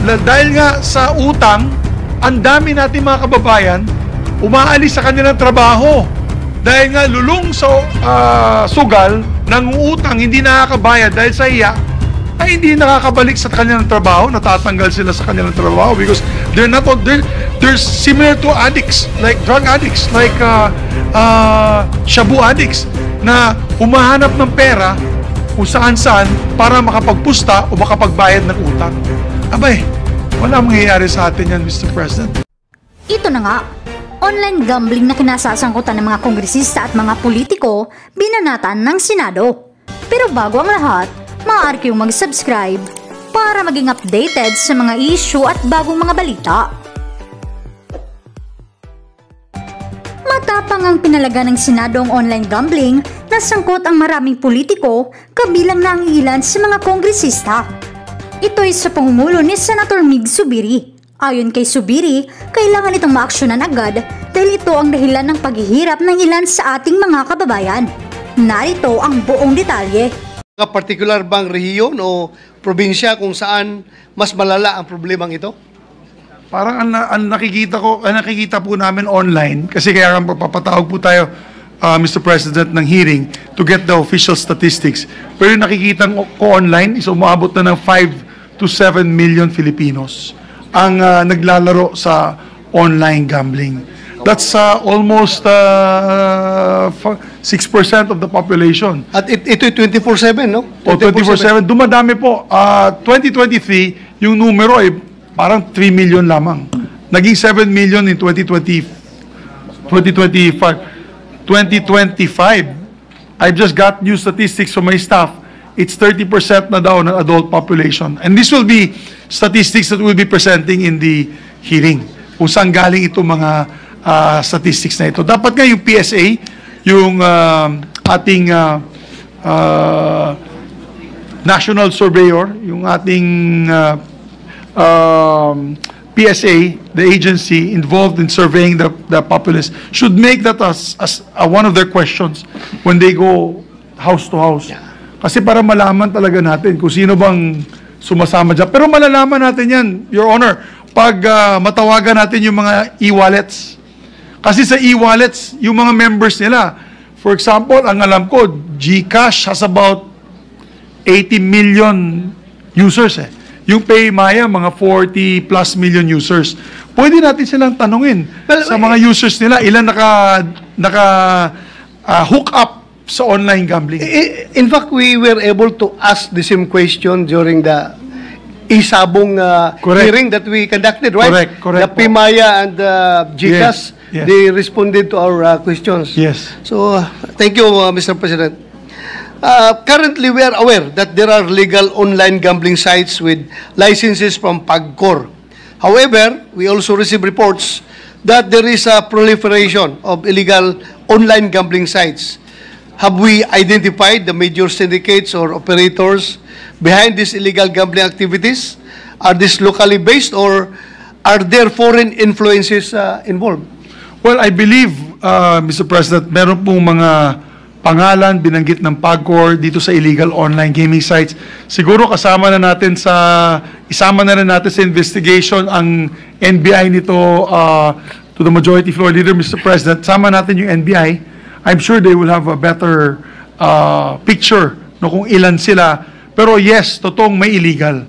dahil nga sa utang, ang dami natin mga kababayan umaalis sa kanilang trabaho. Dahil nga lulong sa sugal, nangungutang, hindi nakakabayad dahil sa iya, ay hindi nakakabalik sa kanilang trabaho, natatanggal sila sa kanilang trabaho because they're similar to addicts, like drug addicts, like shabu addicts, na humahanap ng pera kung saan-saan para makapagpusta o makapagbayad ng utang. Abay, wala mangyayari sa atin yan, Mr. President. Ito na nga, online gambling na kinasasangkutan ng mga kongresista at mga politiko, binanatan ng Senado. Pero bago ang lahat, maaari kayong mag-subscribe para maging updated sa mga issue at bagong mga balita. Matapang ang pinalaga ng Senado ang online gambling na sangkot ang maraming politiko, kabilang na ang ilan sa mga kongresista. Ito ay sa pangumulo ni Senator Mig Zubiri. Ayon kay Zubiri, kailangan itong maaksyonan agad dahil ito ang dahilan ng paghihirap ng ilan sa ating mga kababayan. Narito ang buong detalye. Particular bang rehiyon o probinsya kung saan mas malala ang problemang ito? Parang ang nakikita po namin online, kasi kaya papatawag po tayo, Mr. President, ng hearing to get the official statistics. Pero yung nakikita ko online is umabot na ng 5 to 7 million Filipinos ang naglalaro sa online gambling. That's almost 6% of the population. At ito'y 24/7, no? O 24/7. Dumadami po. 2023, yung numero ay parang 3 million lamang. Naging 7 million in 2025. 2025, I've just got new statistics from my staff. It's 30% na daw ng adult population. And this will be statistics that we'll be presenting in the hearing. Kung saan galing itong mga statistics na ito. Dapat nga yung PSA, yung ating national surveyor, yung ating PSA, the agency involved in surveying the populace, should make that as one of their questions when they go house to house. Kasi para malaman talaga natin kung sino bang sumasama dyan. Pero malalaman natin yan, Your Honor, pag matawagan natin yung mga e-wallets. Kasi sa e-wallets, yung mga members nila, for example, ang alam ko, GCash has about 80 million users Yung PayMaya, mga 40 plus million users. Pwede natin silang tanungin sa mga users nila, ilan hook up sa online gambling. In fact, we were able to ask the same question during the isabong hearing that we conducted, right? Correct. The PayMaya and GCash, yes. They responded to our questions. Yes. So, thank you, Mr. President. Currently, we are aware that there are legal online gambling sites with licenses from PAGCOR. However, we also receive reports that there is a proliferation of illegal online gambling sites. Have we identified the major syndicates or operators behind these illegal gambling activities? Are these locally based or are there foreign influences involved? Well, I believe, Mr. President, meron pong mga pangalan binanggit ng PAGCOR dito sa illegal online gaming sites. Siguro isama na rin natin sa investigation ang NBI nito to the majority floor leader, Mr. President. Sama natin yung NBI. I'm sure they will have a better picture no, kung ilan sila. Pero yes, totoong may illegal.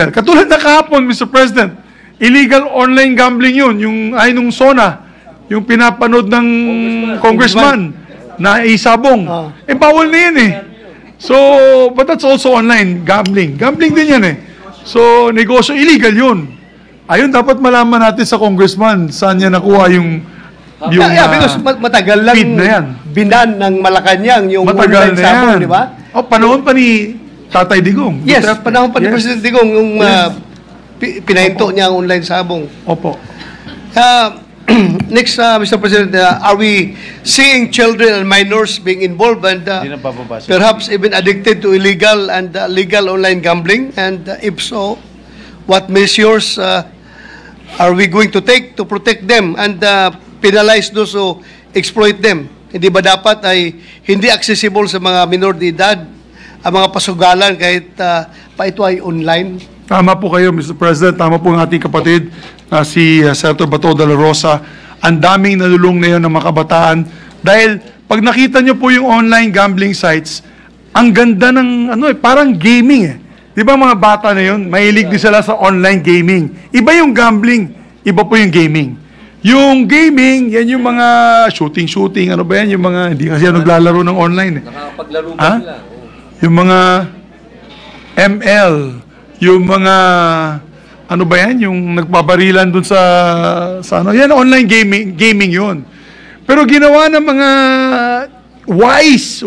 Katulad na kahapon, Mr. President, illegal online gambling yun. Yung ay nung SONA, yung pinapanood ng congressman na isabong. Bawal na yan So, but that's also online gambling. Gambling din yan So, negosyo, illegal yun. Ayun, dapat malaman natin sa congressman saan niya nakuha yung because matagal lang na yan. Binan ng Malacanang yung matagal online sabong, di ba? Panahon pa ni Tatay Digong. Yes, panahon pa ni President Digong yung pinahinto niya ang online sabong. Opo. Next, Mr. President, are we seeing children and minors being involved and perhaps even addicted to illegal and legal online gambling? And if so, what measures are we going to take to protect them and penalize those who exploit them? Hindi ba dapat ay hindi accessible sa mga minor de edad ang mga pasugalan kahit pa ito ay online? Tama po kayo, Mr. President. Tama po ang ating kapatid, si Senator Bato de la Rosa. Ang daming nalulung na yun ng mga kabataan. Dahil pag nakita nyo po yung online gambling sites, ang ganda ng, parang gaming eh. Di ba mga bata na yun, mahilig din sila sa online gaming. Iba yung gambling, iba po yung gaming. Yung gaming, yan yung mga shooting, ano ba yan? Yung mga, hindi kasi naglalaro ng online eh. Nakakapaglaro ba sila? Yung mga ML, yung mga, ano ba yan? Yung nagbabarilan dun sa yan, online gaming yun. Pero ginawa ng mga wise,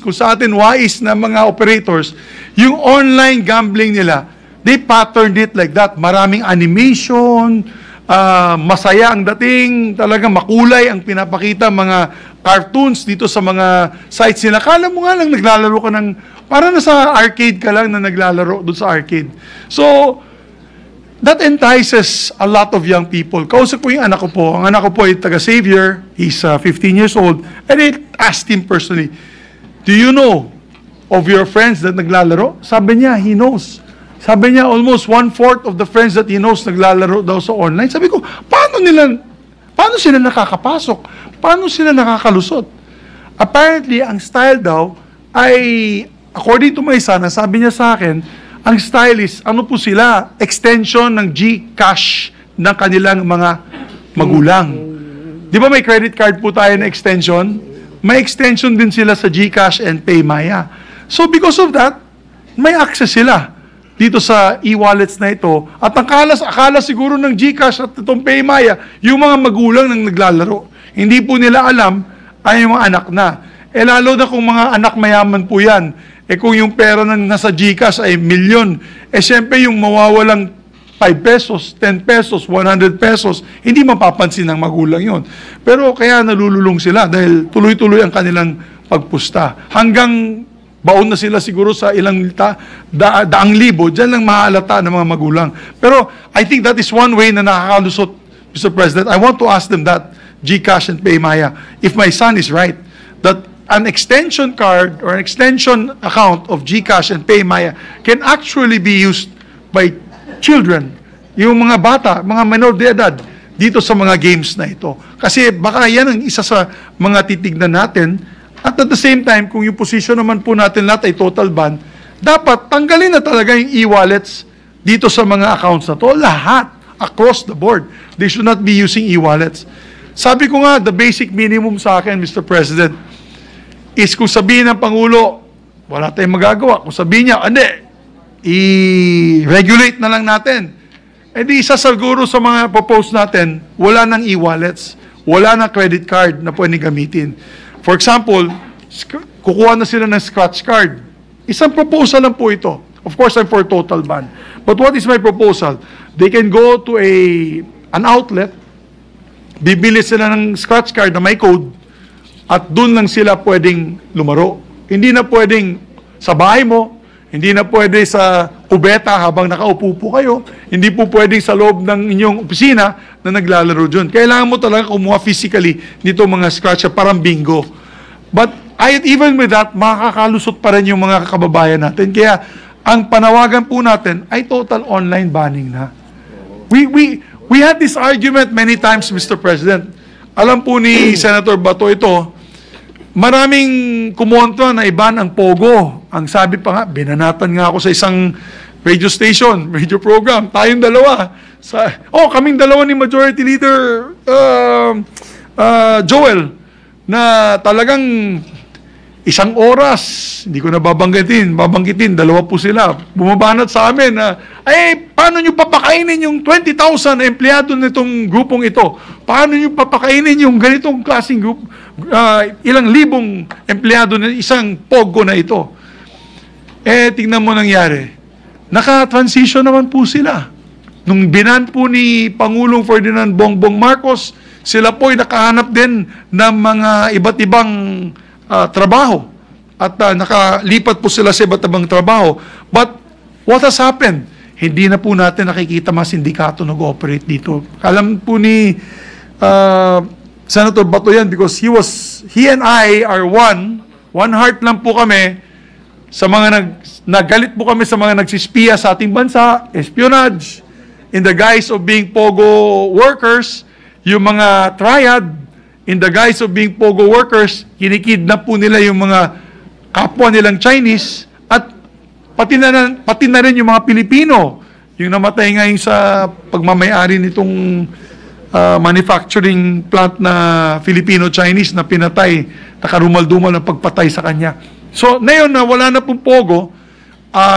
kung sa atin wise na mga operators, yung online gambling nila, they patterned it like that. Maraming animation, masaya ang dating, talaga makulay ang pinapakita, mga cartoons dito sa mga sites nila. Kala mo nga lang naglalaro ka ng, para nasa arcade ka lang na naglalaro doon sa arcade. So, that entices a lot of young people. Kausap ko yung anak ko po. Ang anak ko po ay taga-Xavier. He's 15 years old. And I asked him personally, do you know of your friends that naglalaro? Sabi niya, he knows. Sabi niya, almost 1/4 of the friends that he knows naglalaro daw sa online. Sabi ko, paano sila nakakapasok? Paano sila nakakalusot? Apparently, ang style daw ay, according to my son, sabi niya sa akin, ang style is, ano po sila? Extension ng GCash ng kanilang mga magulang. Di ba may credit card po tayo na extension? May extension din sila sa GCash and PayMaya. So because of that, may access sila dito sa e-wallets na ito. At akala siguro ng GCash at itong PayMaya, yung mga magulang nang naglalaro. Hindi po nila alam ay yung mga anak na. Lalo na kung mga anak mayaman po yan. Kung yung pera ng nasa GCash ay milyon, siyempre yung mawawalang 5 pesos, 10 pesos, 100 pesos, hindi mapapansin ng magulang yon. Pero kaya nalululong sila dahil tuloy-tuloy ang kanilang pagpusta. Hanggang baon na sila siguro sa ilang daang libo, dyan lang mahalata ng mga magulang. Pero I think that is one way na nakakalusot, Mr. President. I want to ask them that, GCash and PayMaya, if my son is right, that an extension card or an extension account of GCash and PayMaya can actually be used by children, yung mga bata, mga minor de edad, dito sa mga games na ito. Kasi baka yan ang isa sa mga titignan natin. At the same time, kung yung position naman po natin lahat ay total ban, dapat tanggalin na talaga yung e-wallets dito sa mga accounts na to. Lahat, across the board. They should not be using e-wallets. Sabi ko nga, the basic minimum sa akin, Mr. President, is kung sabihin ng Pangulo, wala tayong magagawa. Kung sabihin niya, hindi, i-regulate na lang natin. Di isa siguro sa mga propose natin, wala nang e-wallets, wala nang credit card na pwedeng gamitin. For example, kukuha na sila ng scratch card. Isang proposal lang po ito. Of course, I'm for total ban. But what is my proposal? They can go to an outlet, bibili sila ng scratch card na may code, at doon lang sila pwedeng lumaro. Hindi na pwedeng sa bahay mo, hindi na pwede sa kubeta habang nakaupo po kayo, hindi po pwedeng sa loob ng inyong opisina na naglalaro dyan. Kailangan mo talaga kumuha physically nito mga scratch, parang bingo. But even with that, makakalusot pa rin yung mga kababayan natin. Kaya ang panawagan po natin ay total online banning na. We had this argument many times, Mr. President. Alam po ni Senator Bato ito, maraming kumontra na iban ang Pogo. Ang sabi pa nga, binanatan nga ako sa isang radio station, radio program. Tayong dalawa. Kaming dalawa ni Majority Leader Joel, na talagang isang oras, hindi ko na babanggitin, dalawa po sila. Bumabanat sa amin na, paano nyo papakainin yung 20,000 na empleyado nitong grupong ito? Paano nyo papakainin yung ganitong klaseng group, ilang libong empleyado na isang Pogo na ito? Tingnan mo nangyari. Naka-transition naman po sila. Nung binan po ni Pangulong Ferdinand Bongbong Marcos, sila po ay nakahanap din ng mga iba't ibang trabaho. At nakalipat po sila sa iba't ibang trabaho. But what has happened? Hindi na po natin nakikita mga sindikato nag-operate dito. Alam po ni Senator Bato yan because he and I are one heart lang po kami. sa mga nagalit po kami sa mga nagsispiya sa ating bansa, espionage, in the guise of being pogo workers, yung mga triad, in the guise of being pogo workers, kinikidnap po nila yung mga kapwa nilang Chinese, at pati na rin yung mga Pilipino, yung namatay ngayon sa pagmamayari nitong manufacturing plant na Filipino-Chinese na pinatay, nakarumal-dumal ng pagpatay sa kanya. So, ngayon na wala na pong pogo,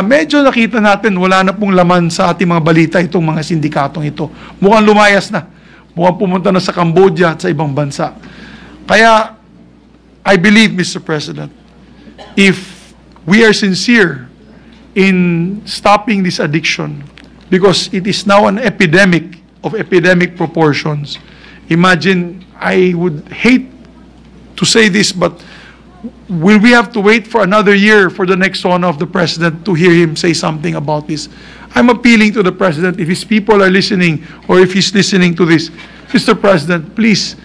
medyo nakita natin wala na pong laman sa ating mga balita itong mga sindikatong ito. Mukhang lumayas na. Mukhang pumunta na sa Cambodia at sa ibang bansa. Kaya, I believe, Mr. President, if we are sincere in stopping this addiction, because it is now an epidemic of epidemic proportions. Imagine, I would hate to say this, but will we have to wait for another year for the next one of the president to hear him say something about this? I'm appealing to the president, if his people are listening, or if he's listening to this, Mr. President, please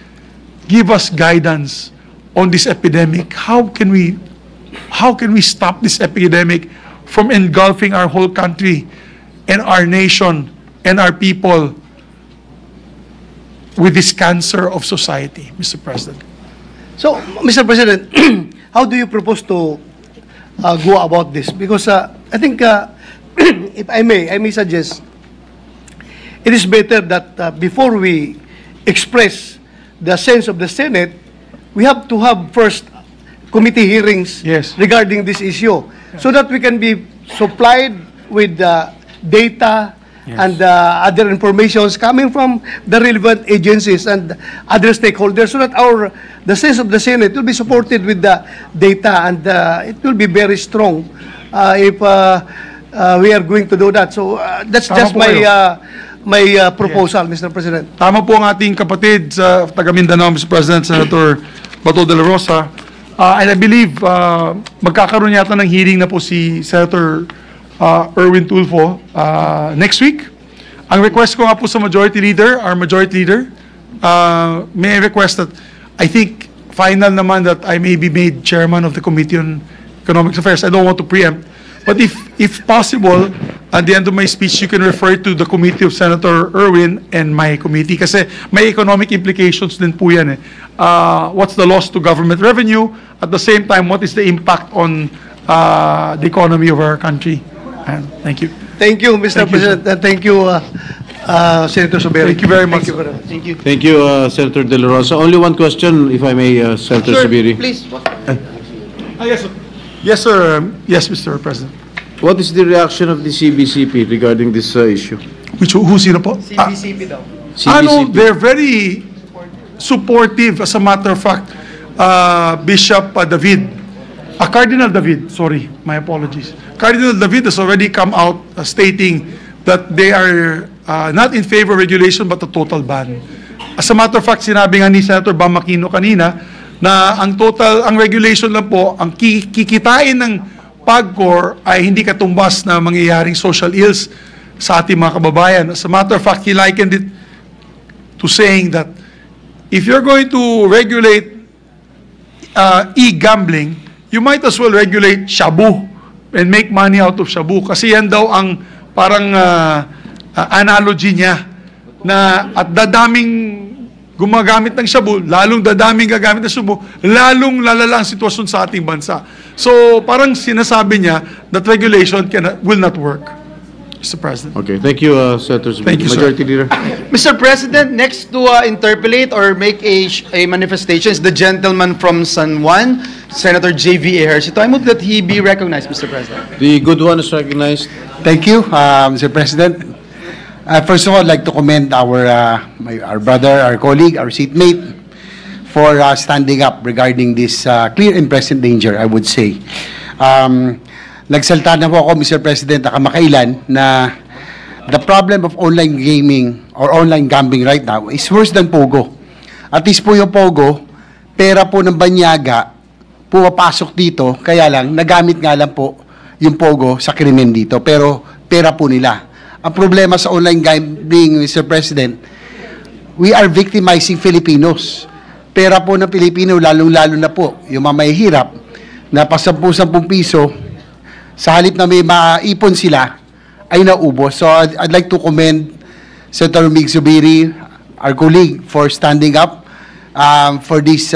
give us guidance on this epidemic. How can we stop this epidemic from engulfing our whole country and our nation and our people with this cancer of society, Mr. President? So, Mr. President, how do you propose to go about this? Because I think, if I may suggest, it is better that before we express the sense of the Senate, we have to have first committee hearings Yes. regarding this issue, so that we can be supplied with data and other informations coming from the relevant agencies and other stakeholders, so that the sense of the Senate will be supported with the data, and it will be very strong if we are going to do that. So that's Tama just po my kayo. my proposal, Mr. President. Tama po ang ating kapatid sa taga Mindanao, Mr. President, Senator Bato de la Rosa. And I believe magkakaroon yata ng hearing na po si Senator Erwin Tulfo next week. Ang request ko nga po sa Majority Leader, our Majority Leader, may I request that, I think, final naman that I may be made Chairman of the Committee on Economic Affairs. I don't want to preempt. But if possible, at the end of my speech, you can refer to the committee of Senator Erwin and my committee, kasi may economic implications din po yan. What's the loss to government revenue? At the same time, what is the impact on the economy of our country? Thank you. Thank you, Mr. Thank you, President. Thank you, Senator Soberi. Thank you very much. Thank you. Thank you, Senator De La Rosa. Only one question, if I may, Senator Subiri. Please. Yes, sir. Yes, sir. Yes, Mr. President. What is the reaction of the CBCP regarding this issue? Who sino po? CBCP daw. Ano, they're very supportive. As a matter of fact, Bishop David, Cardinal David, sorry, my apologies. Cardinal David has already come out stating that they are not in favor of regulation but a total ban. As a matter of fact, sinabi nga ni Senator Bam Aquino kanina na ang regulation lang po, ang kikitain ng PAGCOR ay hindi katumbas na mangyayaring social ills sa ating mga kababayan. As a matter of fact, he likened it to saying that if you're going to regulate e-gambling, you might as well regulate shabu and make money out of shabu. Kasi yan daw ang parang analogy niya na at dadaming gumagamit ng shabu, lalong dadaming gagamit ng shabu, lalong lalala ang sitwasyon sa ating bansa. So parang sinasabi niya that regulation will not work, Mr. President. Okay, thank you, Senator Subiri. Thank you, sir. Majority Leader. Mr. President, next to interpolate or make a manifestation is the gentleman from San Juan, Senator J.V. Ejercito. I move that he be recognized, Mr. President. The good one is recognized. Thank you, Mr. President. First of all, I'd like to commend our brother, our colleague, our seatmate for standing up regarding this clear and present danger, I would say. Nagsalta na po ako, Mr. President, na kamakailan na the problem of online gaming or online gambling right now is worse than Pogo. At least po yung Pogo, pera po ng banyaga, pumapasok dito, kaya lang, nagamit nga lang po yung Pogo sa krimen dito, pero pera po nila. Ang problema sa online gambling, Mr. President, we are victimizing Filipinos. Pera po ng Pilipino, lalong-lalo na po, yung mga mahihirap, na pa 10-10 piso, sa halip na may maipon sila, ay naubos. So I'd like to commend Senator Mig Zubiri, our colleague, for standing up for this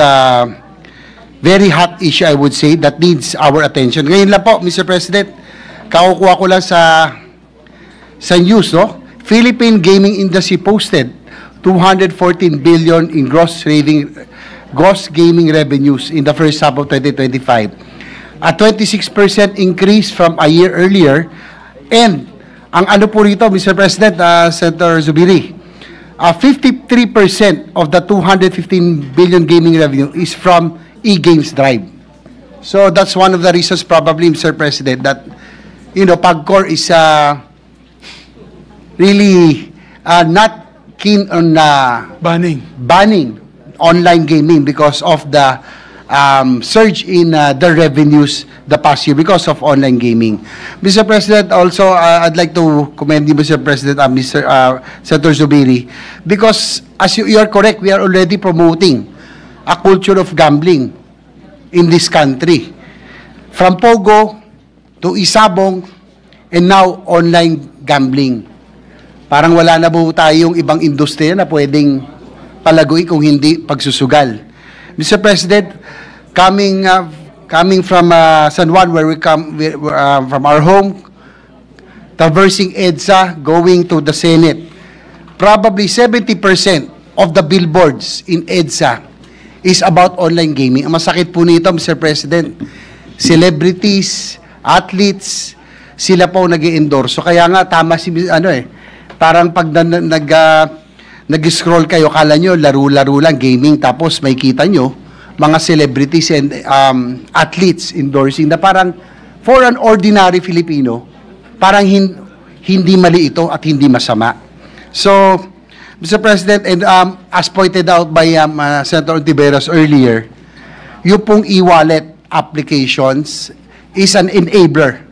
very hot issue, I would say, that needs our attention. Ngayon lang po, Mr. President, kakukuha ko lang sa news, no? Philippine gaming industry posted 214 billion in gross gaming revenues in the first half of 2025. A 26% increase from a year earlier. And ang ano po rito, Mr. President, Senator Zubiri, 53% of the 215 billion gaming revenue is from e-games drive. So that's one of the reasons probably, Mr. President, that, PAGCOR is really not keen on banning online gaming because of the surge in the revenues the past year because of online gaming. Mr. President, also, I'd like to commend you, Mr. President, Mr. Senator Zubiri, because as you are correct, we are already promoting a culture of gambling in this country. From Pogo to Isabong and now online gambling. Parang wala na po tayong ibang industriya na pwedeng palaguin kung hindi pagsusugal. Mr. President, coming from San Juan, where we come from our home, traversing EDSA, going to the Senate, probably 70% of the billboards in EDSA is about online gaming. Ang masakit po nito, Mr. President, celebrities, athletes, sila po nag-i-endorse. So kaya nga tama si parang pag nag-scroll kayo, kala nyo laro-laro lang gaming, tapos may kita nyo mga celebrities and athletes endorsing na parang for an ordinary Filipino, parang hindi mali ito at hindi masama. So, Mr. President, and as pointed out by Senator Ontiveros earlier, yung pong e-wallet applications is an enabler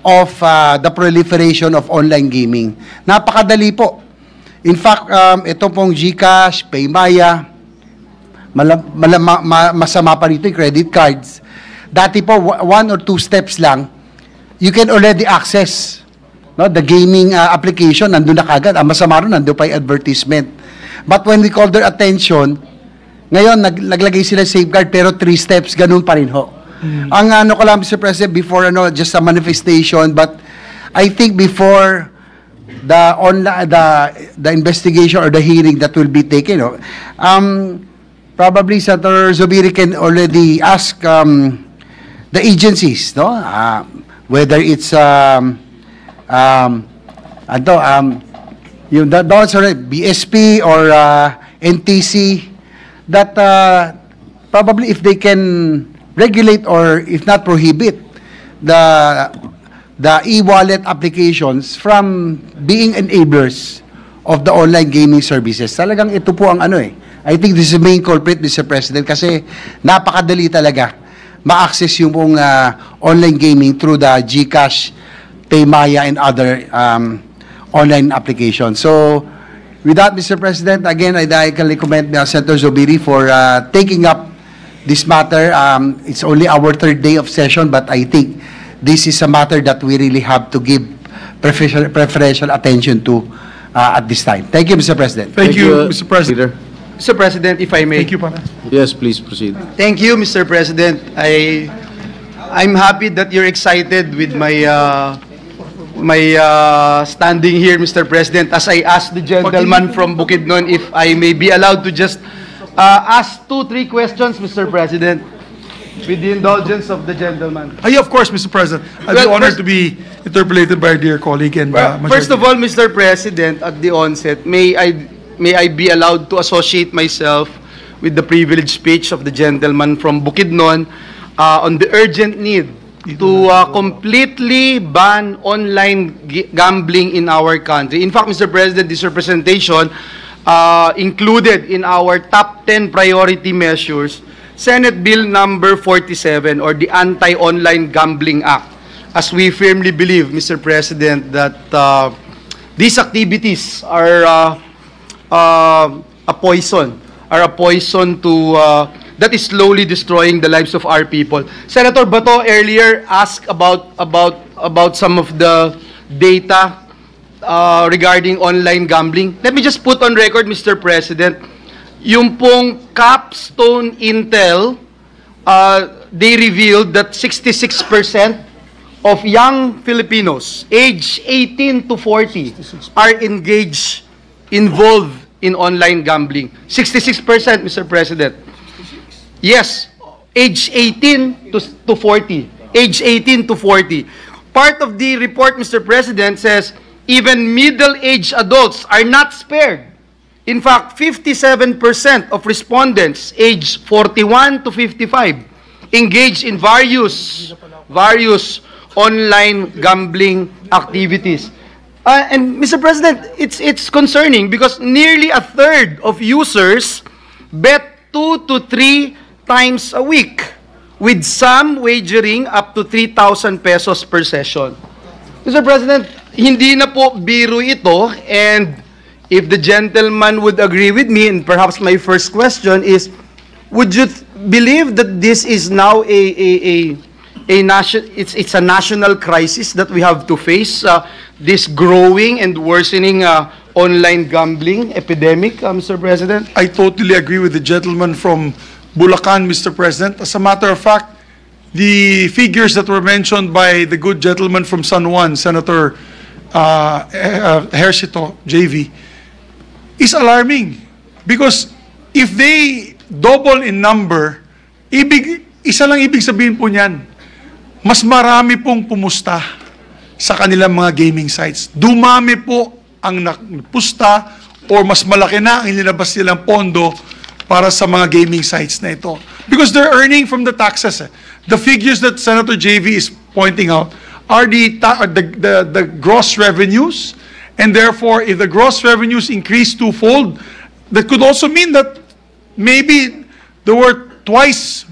of the proliferation of online gaming. Napakadali po. In fact, ito pong GCash, Paymaya, masama pa rito yung credit cards. Dati po, 1 or 2 steps lang, you can already access the gaming application, nandun na kagad. Ang masama rin, nandun pa yung advertisement. But when we call their attention, ngayon, naglagay sila safeguard, pero 3 steps, ganun pa rin ho. Ang ano ko lang, Mr. President, before just a manifestation, but I think before the investigation or the hearing that will be taken, probably Senator Zubiri can already ask the agencies, whether it's yung BSP or NTC, that probably if they can regulate or if not prohibit the e-wallet applications from being enablers of the online gaming services. Talagang ito po ang I think this is the main culprit, Mr. President, kasi napakadali talaga ma-access yung pong online gaming through the GCash, Paymaya, and other online applications. So, with that, Mr. President, again, I can recommend Senator Zubiri for taking up this matter. It's only our 3rd day of session, but I think this is a matter that we really have to give preferential attention to at this time. Thank you, Mr. President. Thank you, Mr. President. Mr. President, if I may. Thank you, Pana. Yes, please proceed. Thank you, Mr. President. I'm happy that you're excited with my standing here, Mr. President, as I asked the gentleman from Bukidnon if I may be allowed to just ask 2-3 questions, Mr. President, with the indulgence of the gentleman. Yeah, of course, Mr. President. I'd be honored to be interpolated by our dear colleague. And first of all, Mr. President, at the onset, may I be allowed to associate myself with the privileged speech of the gentleman from Bukidnon on the urgent need to completely ban online gambling in our country. In fact, Mr. President, this representation included in our top 10 priority measures Senate Bill number 47, or the Anti-Online Gambling Act, as we firmly believe, Mr. President, that these activities are a poison to that is slowly destroying the lives of our people. Senator Bato earlier asked about about some of the data regarding online gambling. Let me just put on record, Mr. President, yung pong Capstone Intel, they revealed that 66% of young Filipinos aged 18 to 40 are involved in online gambling. 66%, Mr. President. Yes, age 18 to 40. Age 18 to 40. Part of the report, Mr. President, says even middle-aged adults are not spared. In fact, 57% of respondents aged 41 to 55 engaged in various online gambling activities. And Mr. President, it's concerning because nearly a third of users bet 2 to 3 times a week, with some wagering up to 3,000 pesos per session. Mr. President, hindi na po biro ito, and if the gentleman would agree with me, and perhaps my first question is, would you believe that this is now it's a national crisis that we have to face, this growing and worsening online gambling epidemic, Mr. President? I totally agree with the gentleman from Bulacan, Mr. President. As a matter of fact, the figures that were mentioned by the good gentleman from San Juan, Senator Hercito, JV, is alarming. Because if they double in number, isa lang ibig sabihin po niyan, mas marami pong pumusta sa kanilang mga gaming sites. Dumami po ang nagpusta or mas malaki na ang inilabas nilang pondo para sa mga gaming sites na ito. Because they're earning from the taxes. The figures that Senator JV is pointing out are the gross revenues, and therefore, if the gross revenues increase twofold, that could also mean that maybe there were twice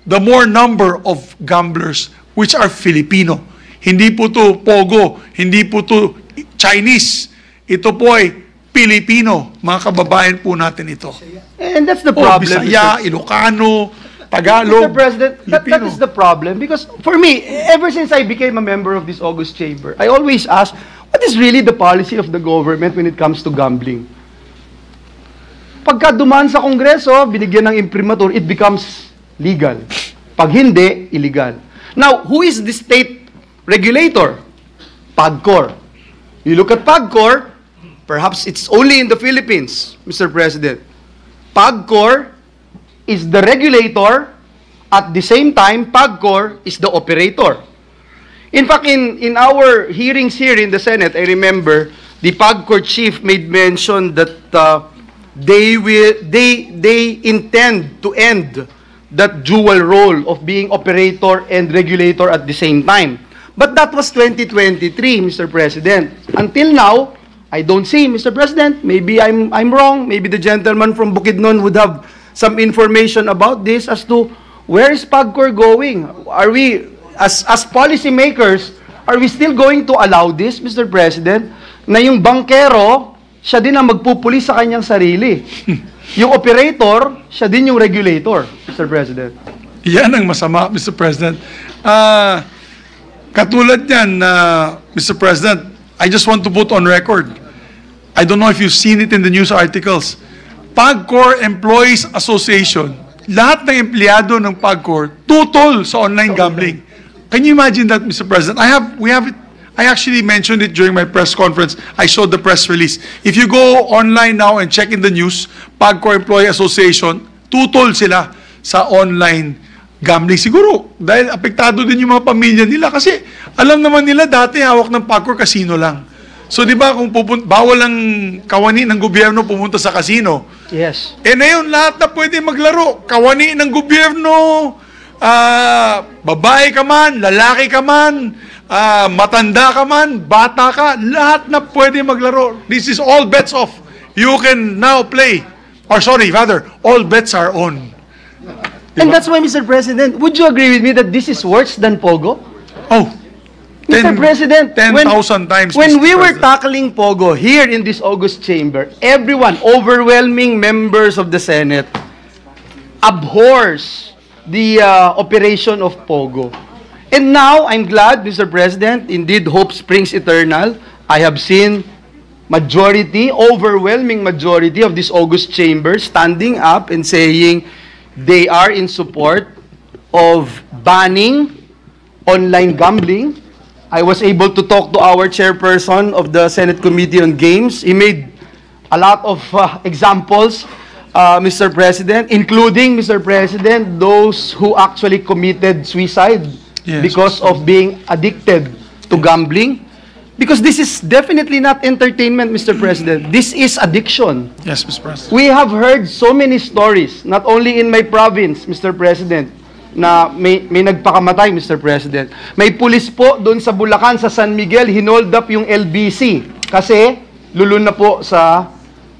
the more number of gamblers which are Filipino. Hindi po to Pogo, hindi po to Chinese. Ito po ay Pilipino, mga kababayan po natin ito. And that's the problem. Bisaya, Ilocano, Tagalog, Mr. President, that Filipino. is the problem. Because for me, ever since I became a member of this August Chamber, I always ask, what is really the policy of the government when it comes to gambling? Pagka dumaan sa Kongreso, binigyan ng imprimatur, it becomes legal. Pag hindi, illegal. Now, who is the state regulator? PAGCOR. You look at PAGCOR, perhaps it's only in the Philippines, Mr. President. PAGCOR is the regulator, at the same time, PAGCOR is the operator. In fact, in our hearings here in the Senate, I remember the PAGCOR chief made mention that they intend to end that dual role of being operator and regulator at the same time. But that was 2023, Mr. President. Until now, I don't see, Mr. President, maybe I'm wrong, maybe the gentleman from Bukidnon would have some information about this as to where is PAGCOR going? Are we, as policymakers, are we still going to allow this, Mr. President, na yung bankero, siya din ang magpupuli sa kanyang sarili. Yung operator, siya din yung regulator, Mr. President. Yan ang masama, Mr. President. Katulad yan, Mr. President, I just want to put on record, I don't know if you've seen it in the news articles, PAGCOR Employees Association, lahat ng empleyado ng PAGCOR, tutol sa online gambling. Can you imagine that, Mr. President? I actually mentioned it during my press conference. I showed the press release. If you go online now and check in the news, PAGCOR Employee Association, tutol sila sa online gambling. Siguro, dahil apektado din yung mga pamilya nila kasi alam naman nila dati hawak ng PAGCOR casino lang. So di ba kung bawal ang kawani ng gobyerno pumunta sa casino. Yes. Eh ngayon lahat na pwede maglaro. Kawani ng gobyerno, babae ka man, lalaki ka man, matanda ka man, bata ka, lahat na pwede maglaro. This is all bets off. You can now play. Or sorry, rather, all bets are on. And that's why, Mr. President, would you agree with me that this is worse than Pogo? Oh, Mr. President, 10,000 times. When Mr. we were President. tackling Pogo here in this August chamber, everyone, overwhelming members of the Senate, abhors the operation of Pogo. And now, I'm glad, Mr. President, indeed, hope springs eternal. I have seen overwhelming majority of this August chamber standing up and saying they are in support of banning online gambling. I was able to talk to our chairperson of the Senate Committee on Games. He made a lot of examples, Mr. President, including, Mr. President, those who actually committed suicide because of being addicted to gambling. Because this is definitely not entertainment, Mr. President. This is addiction. Yes, Mr. President. We have heard so many stories, not only in my province, Mr. President, na may nagpakamatay, Mr. President. May pulis po doon sa Bulacan, sa San Miguel, hinold up yung LBC kasi lulun na po sa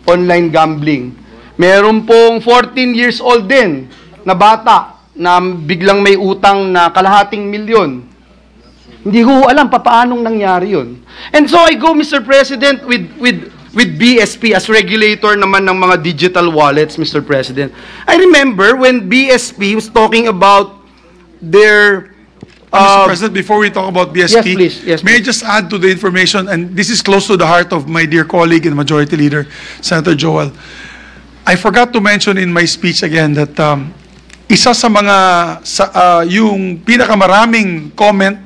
online gambling. Meron pong 14 years old din na bata na biglang may utang na kalahating milyon. Hindi ko alam paanong nangyari yun. And so I go, Mr. President, with BSP as regulator naman ng mga digital wallets, Mr. President. I remember when BSP was talking about their... Mr. President, before we talk about BSP, Yes, please. Yes, may I please. just add to the information, and this is close to the heart of my dear colleague and Majority Leader, Senator Joel. I forgot to mention in my speech again that isa sa mga, yung pinakamaraming comment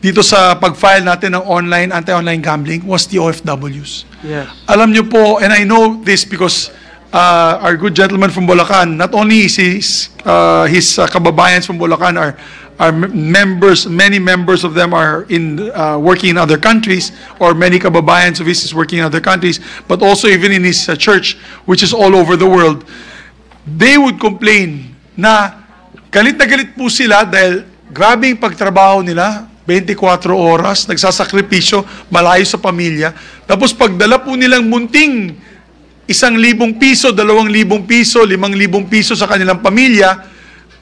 dito sa pag-file natin ng anti-online gambling was the OFWs. Yes. Alam niyo po, and I know this because our good gentleman from Bulacan, not only is his kababayans from Bulacan are members, many members of them are working in other countries, or many kababayans of his is working in other countries, but also even in his church, which is all over the world. They would complain na galit po sila dahil grabe yung pagtrabaho nila, 24 oras, nagsasakripisyo, malayo sa pamilya. Tapos pagdala po nilang munting 1,000 piso, 2,000 piso, 5,000 piso sa kanilang pamilya,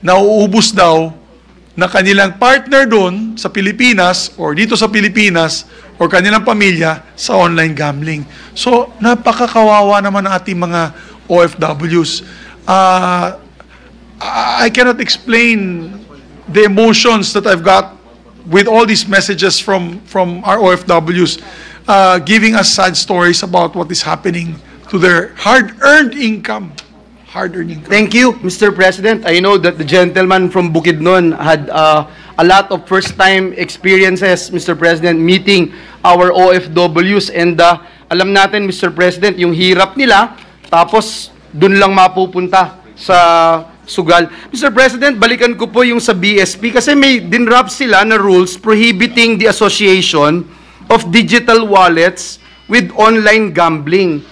nauubos daw na kanilang partner doon sa Pilipinas or dito sa Pilipinas or kanilang pamilya sa online gambling. So, napakakawawa naman ang ating mga OFWs. I cannot explain the emotions that I've got with all these messages from our OFWs, giving us sad stories about what is happening to their hard-earned income. Thank you, Mr. President. I know that the gentleman from Bukidnon had a lot of first-time experiences, Mr. President, meeting our OFWs. And alam natin, Mr. President, yung hirap nila, tapos dun lang mapupunta sa sugal. Mr. President, balikan ko po yung sa BSP kasi may dinrap sila na rules prohibiting the association of digital wallets with online gambling.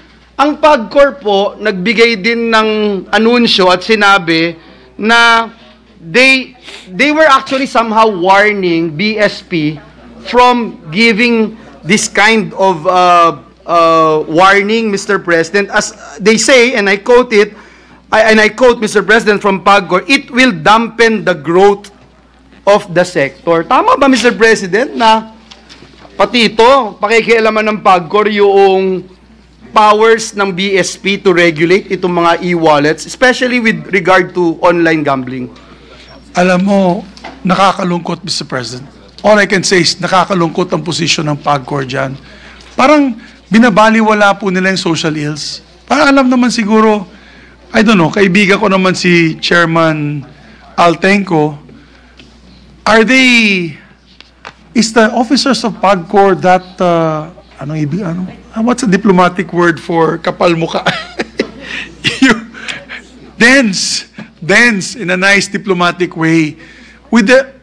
Ang PAGCOR po, nagbigay din ng anunsyo at sinabi na they were actually somehow warning BSP from giving this kind of warning, Mr. President. As they say, and I quote it, and I quote, Mr. President, from PAGCOR, it will dampen the growth of the sector. Tama ba, Mr. President, na pati ito, pakikialaman ng PAGCOR yung powers ng BSP to regulate itong mga e-wallets, especially with regard to online gambling? Alam mo, nakakalungkot, Mr. President. All I can say is nakakalungkot ang posisyon ng PAGCOR dyan. Parang binabaliwala po nila yung social ills. Parang alam naman siguro, I don't know, kaibigan ko naman si Chairman Altenco. Is the officers of PAGCOR that, what's a diplomatic word for kapal mukha? Dense in a nice diplomatic way with the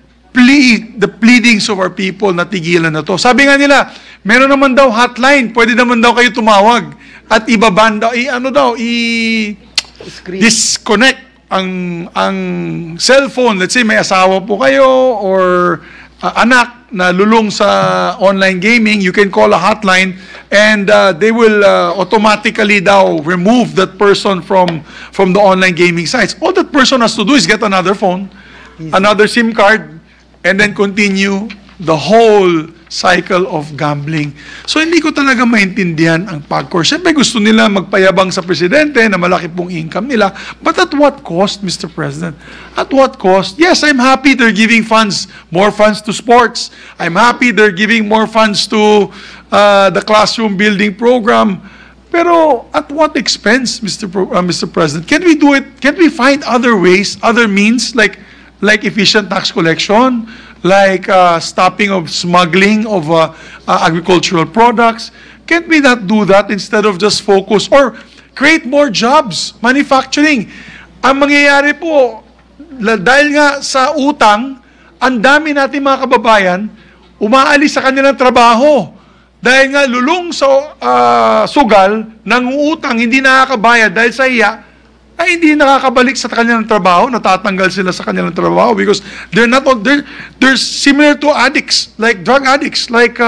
pleadings of our people na tigilan na to. Sabi nga nila, meron naman daw hotline, pwede naman daw kayo tumawag at ibaban daw, disconnect ang cellphone. Let's say may asawa po kayo or anak na lulong sa online gaming, you can call a hotline and they will automatically daw remove that person from the online gaming sites. All that person has to do is get another phone, another SIM card, and then continue the whole cycle of gambling. So hindi ko talaga maintindihan ang PAGCOR. Siyempre gusto nila magpayabang sa presidente na malaki pong income nila. But at what cost, Mr. President? At what cost? Yes, I'm happy they're giving funds, more funds to sports. I'm happy they're giving more funds to the classroom building program. Pero at what expense, Mr. President? Can we do it? Can we find other ways, other means, like efficient tax collection, like stopping of smuggling of agricultural products? Can't we not do that instead of just focus or create more jobs, manufacturing? Ang mangyayari po, dahil nga sa utang, ang dami natin mga kababayan, umaalis sa kanilang trabaho. Dahil nga lulong sa sugal, nangungutang, hindi nakakabayad dahil sa iya, ay hindi nakakabalik sa kanilang trabaho, natatanggal sila sa kanilang trabaho because they're similar to addicts, like drug addicts, like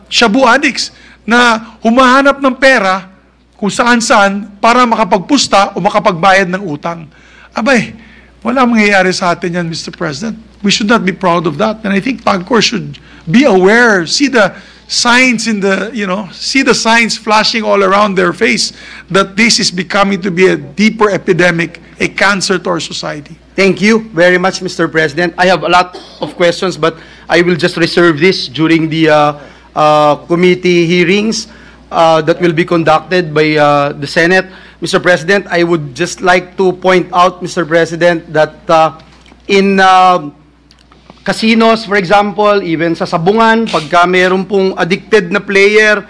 shabu addicts, na humahanap ng pera kung saan-saan para makapagpusta o makapagbayad ng utang. Abay, wala mangyayari sa atin yan, Mr. President. We should not be proud of that. And I think PAGCOR should be aware, see the signs see the signs flashing all around their face that this is becoming to be a deeper epidemic, a cancer to our society. Thank you very much, Mr. President. I have a lot of questions, but I will just reserve this during the committee hearings that will be conducted by the Senate. Mr. President, I would just like to point out, Mr. President, that in casinos, for example, even sa sabungan, pagka meron pong addicted na player,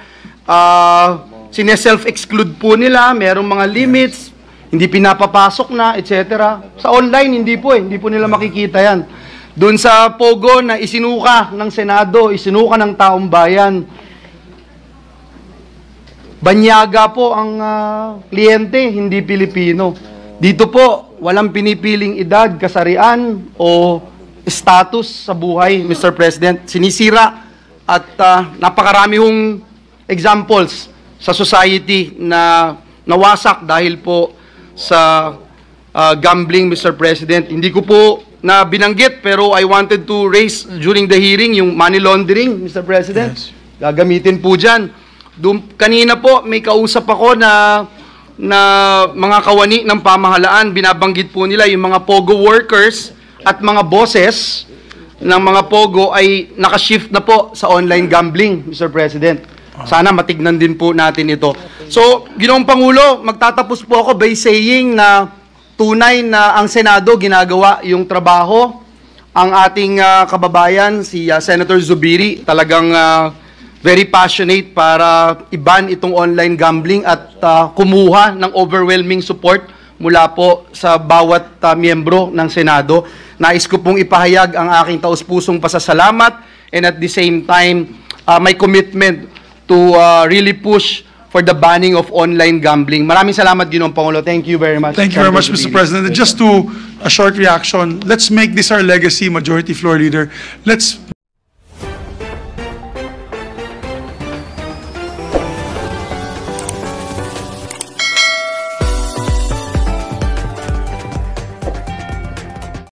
sineself-exclude po nila, merong mga limits, hindi pinapapasok na, etc. Sa online, hindi po nila makikita yan. Doon sa Pogo na isinuka ng Senado, isinuka ng taong bayan, banyaga po ang kliyente, hindi Pilipino. Dito po, walang pinipiling edad, kasarian, o status sa buhay, Mr. President. Sinisira at napakarami hong examples sa society na nawasak dahil po sa gambling, Mr. President. Hindi ko po na binanggit pero I wanted to raise during the hearing yung money laundering, Mr. President. Yes. Gagamitin po dyan. Kanina po may kausap ako na mga kawani ng pamahalaan, binabanggit po nila yung mga POGO workers at mga bosses ng mga POGO ay nakashift na po sa online gambling, Mr. President. Sana matignan din po natin ito. So, Ginoong Pangulo, magtatapos po ako by saying na tunay na ang Senado ginagawa yung trabaho. Ang ating kababayan, si Senator Zubiri, talagang very passionate para iban itong online gambling at kumuha ng overwhelming support mula po sa bawat miyembro ng Senado. Nais ko pong ipahayag ang aking taus-pusong pasasalamat and at the same time, my commitment to really push for the banning of online gambling. Maraming salamat, Ginoong Pangulo. Thank you very much. Thank you very much, Mr. President. And just to a short reaction, let's make this our legacy, Majority Floor Leader. Let's